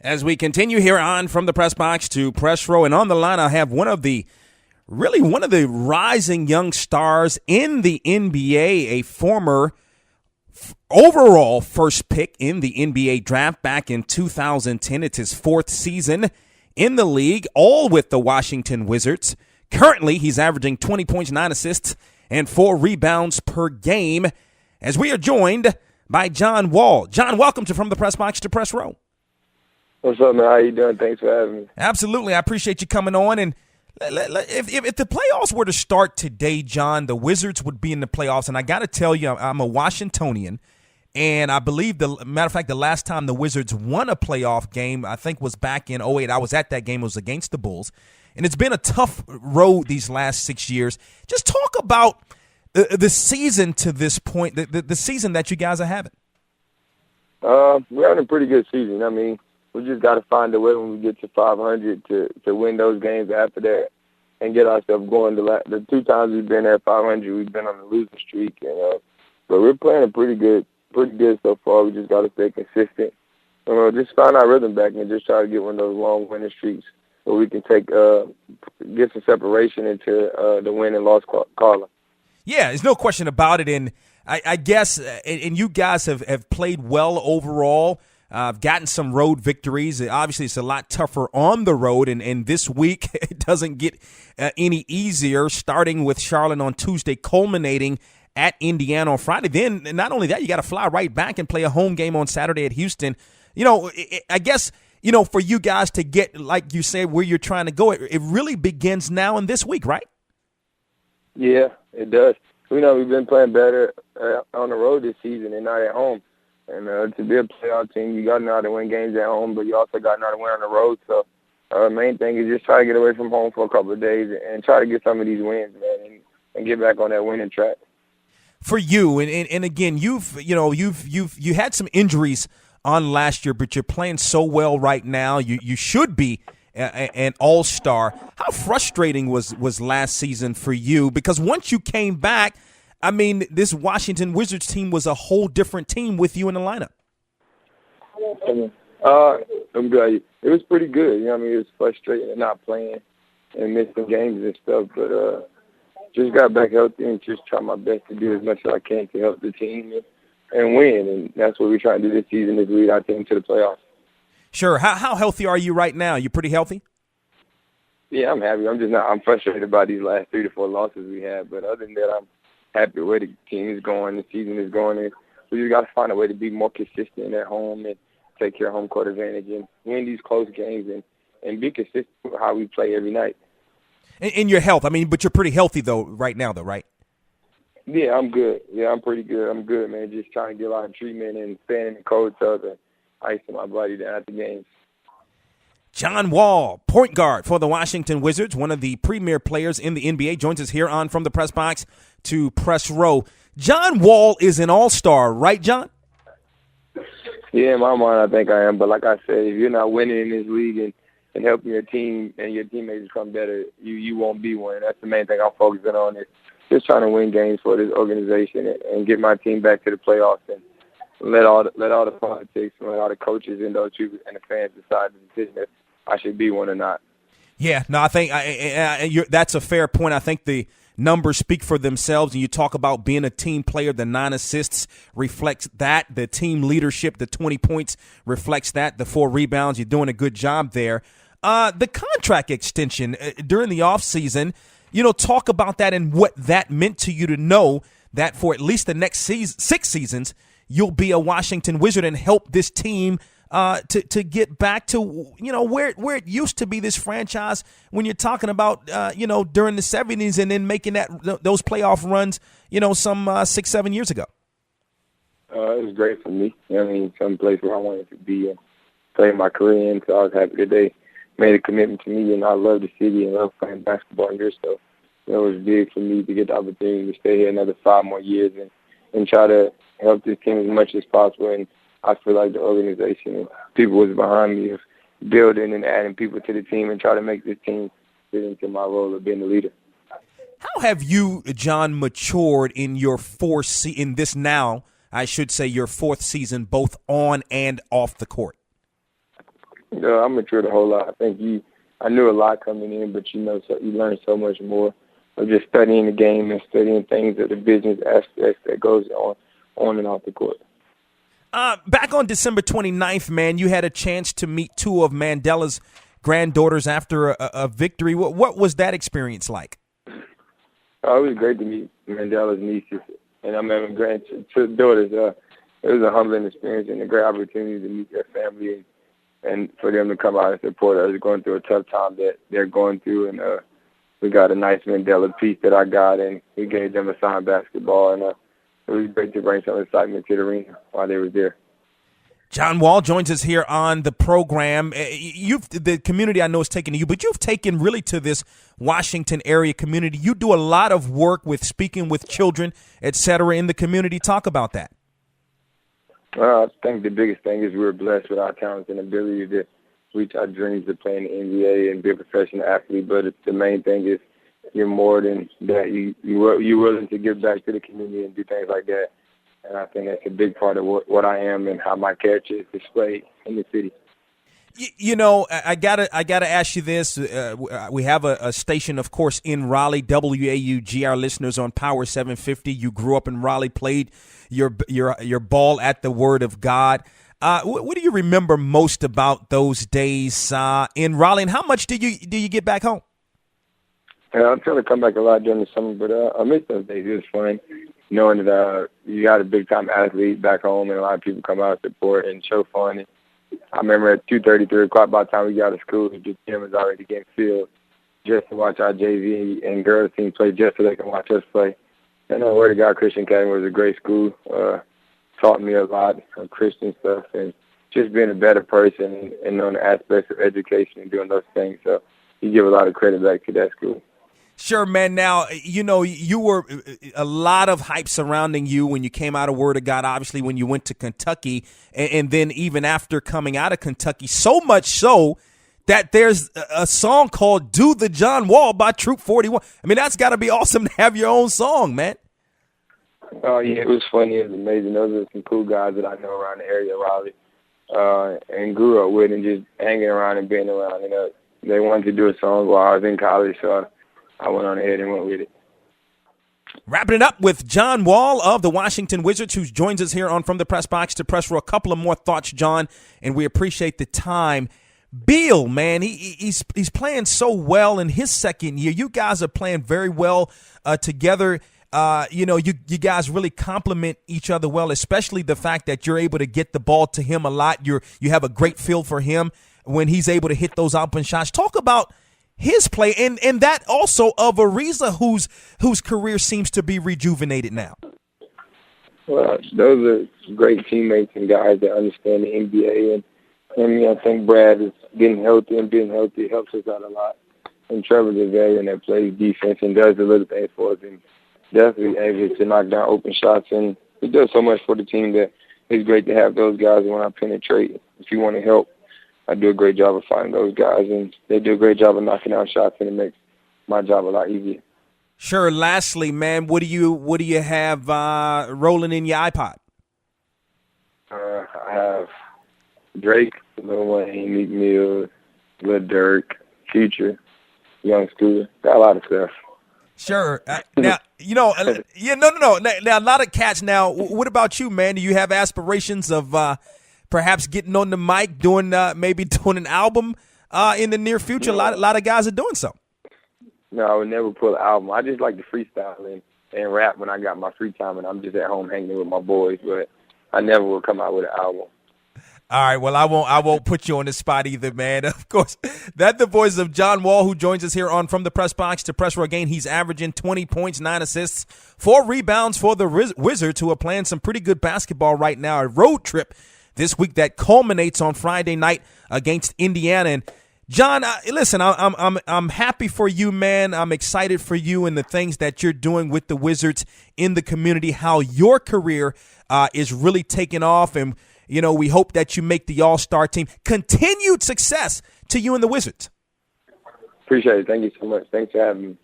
As we continue here on From the Press Box to Press Row, and on the line I have one of the rising young stars in the NBA, a former overall first pick in the NBA draft back in 2010. It's his fourth season in the league, all with the Washington Wizards. Currently, he's averaging 20 points, 9 assists, and 4 rebounds per game, as we are joined by John Wall. John, welcome to From the Press Box to Press Row. What's up, man? How you doing? Thanks for having me. Absolutely. I appreciate you coming on. And if the playoffs were to start today, John, the Wizards would be in the playoffs. And I got to tell you, I'm a Washingtonian. And I believe, matter of fact, the last time the Wizards won a playoff game, I think, was back in 2008. I was at that game. It was against the Bulls. And it's been a tough road these last 6 years. Just talk about the season to this point, the season that you guys are having. We're having a pretty good season. I mean, we just got to find a way when we get to 500 to win those games after that and get ourselves going. The 2 times we've been at 500, we've been on a losing streak. But we're playing pretty good so far. We just got to stay consistent. Just find our rhythm back and just try to get one of those long winning streaks where we can get some separation into the win and loss column. Yeah, there's no question about it. And I guess, and you guys have played well overall. Gotten some road victories. Obviously, it's a lot tougher on the road, and this week it doesn't get any easier, starting with Charlotte on Tuesday, culminating at Indiana on Friday. Then, not only that, you got to fly right back and play a home game on Saturday at Houston. I guess, for you guys to get, like you say, where you're trying to go, it really begins now and this week, right? Yeah, it does. We've been playing better on the road this season and not at home. And to be a playoff team, you got to know how to win games at home, but you also got to know how to win on the road. So the main thing is just try to get away from home for a couple of days and try to get some of these wins, man, and get back on that winning track. For you, and again, you had some injuries on last year, but you're playing so well right now. You should be an all-star. How frustrating was last season for you? Because once you came back, I mean, this Washington Wizards team was a whole different team with you in the lineup. I'm glad. It was pretty good. It was frustrating not playing and missing games and stuff, but just got back healthy and just try my best to do as much as I can to help the team and win. And that's what we're trying to do this season, is lead our team to the playoffs. Sure. How healthy are you right now? You pretty healthy? Yeah, I'm happy. I'm frustrated by these last 3 to 4 losses we had, but other than that, I'm happy where the team is going, the season is going, and we just got to find a way to be more consistent at home and take care of home court advantage and win these close games and be consistent with how we play every night. In your health, but you're pretty healthy right now, right? Yeah, I'm good. Yeah, I'm pretty good. I'm good, man. Just trying to get a lot of treatment and staying in the cold tub and icing my body down at the games. John Wall, point guard for the Washington Wizards, one of the premier players in the NBA, joins us here on From the Press Box to Press Row. John Wall is an all-star, right, John? Yeah, in my mind, I think I am. But like I said, if you're not winning in this league and helping your team and your teammates become better, you won't be one. That's the main thing I'm focusing on, is just trying to win games for this organization and get my team back to the playoffs and let all the politics and let all the coaches and those people and the fans decide the decision if I should be one or not. Yeah, no, I think that's a fair point. I think the numbers speak for themselves, and you talk about being a team player. The 9 assists reflects that. The team leadership, the 20 points reflects that. The 4 rebounds, you're doing a good job there. The contract extension during the offseason, talk about that and what that meant to you to know that for at least the next 6 seasons, you'll be a Washington Wizard and help this team to get back to where it used to be, this franchise, when you're talking about during the 70s and then making those playoff runs some 6-7 years ago. It was great for me. Some place where I wanted to be and play my career in. So I was happy that they made a commitment to me, and I love the city and love playing basketball here. So it was big for me to get the opportunity to stay here another 5 more years and try to help this team as much as possible. And I feel like the organization and people was behind me of building and adding people to the team and try to make this team fit into my role of being the leader. How have you, John, matured in your your 4th season, both on and off the court? I matured a whole lot. I think I knew a lot coming in, but you learn so much more of just studying the game and studying things of the business aspects that goes on and off the court. Back on December 29th, man, you had a chance to meet two of Mandela's granddaughters after a victory. What was that experience like? It was great to meet Mandela's nieces and granddaughters. It was a humbling experience and a great opportunity to meet their family and for them to come out and support us going through a tough time that they're going through. And we got a nice Mandela piece that I got, and we gave them a signed basketball. And it was great to bring some excitement to the arena while they were there. John Wall joins us here on the program. The community I know is taking to you, but you've taken really to this Washington area community. You do a lot of work with speaking with children, et cetera, in the community. Talk about that. I think the biggest thing is we're blessed with our talents and ability to reach our dreams of playing in the NBA and be a professional athlete. But the main thing is you're more than that. You're willing to give back to the community and do things like that. And I think that's a big part of what I am and how my character is displayed in the city. You know, I gotta ask you this. We have a station, of course, in Raleigh, WAUG. Our listeners on Power 750. You grew up in Raleigh, played your ball at the Word of God. What do you remember most about those days in Raleigh, and how much do you get back home? I'm trying to come back a lot during the summer, but I miss those days. It was fun knowing that you got a big-time athlete back home and a lot of people come out and support and show fun. And I remember at 2:30, 3 o'clock, by the time we got to school, the gym was already getting filled just to watch our JV and girls team play just so they can watch us play. And Word of God Christian Academy was a great school. Taught me a lot of Christian stuff and just being a better person and knowing the aspects of education and doing those things. So you give a lot of credit back to that school. Sure, man. Now, you know, you were a lot of hype surrounding you when you came out of Word of God, obviously, when you went to Kentucky, and then even after coming out of Kentucky, so much so that there's a song called Do the John Wall by Troop 41. I mean, that's got to be awesome to have your own song, man. Oh, yeah, it was funny. It was amazing. Those are some cool guys that I know around the area of Raleigh and grew up with and just hanging around and being around. You know, they wanted to do a song while I was in college, so I went on ahead and went with it. Wrapping it up with John Wall of the Washington Wizards, who joins us here on From the Press Box to Press for a couple of more thoughts, John, and we appreciate the time. Beal, man, he's playing so well in his second year. You guys are playing very well together. You know, you guys really complement each other well, especially the fact that you're able to get the ball to him a lot. You have a great feel for him when he's able to hit those open shots. Talk about his play and that also of Ariza, whose career seems to be rejuvenated now. Well, those are great teammates and guys that understand the NBA. And I mean, I think Brad is getting healthy, and being healthy helps us out a lot. And Trevor's a veteran that plays defense and does the little things for us, and definitely able to knock down open shots. And he does so much for the team that it's great to have those guys when I penetrate. If you want to help, I do a great job of finding those guys, and they do a great job of knocking down shots, and it makes my job a lot easier. Sure. Lastly, man, what do you have rolling in your iPod? I have Drake, Lil Wayne, Meek Mill, Lil Durk, Future, Young Scooter. Got a lot of stuff. Sure. Now, you know, no. Now, a lot of cats. Now, what about you, man? Do you have aspirations of perhaps getting on the mic, maybe doing an album in the near future? A lot of guys are doing so. No, I would never pull an album. I just like to freestyle and rap when I got my free time and I'm just at home hanging with my boys. But I never will come out with an album. All right, well, I won't put you on the spot either, man. Of course, that's the voice of John Wall, who joins us here on From the Press Box to Press for a Gain. He's averaging 20 points, 9 assists, 4 rebounds for the Wizards, who are playing some pretty good basketball right now. A road trip this week that culminates on Friday night against Indiana. And John, listen, I'm happy for you, man. I'm excited for you and the things that you're doing with the Wizards in the community, how your career is really taking off. And, you know, we hope that you make the All-Star team. Continued success to you and the Wizards. Appreciate it. Thank you so much. Thanks for having me.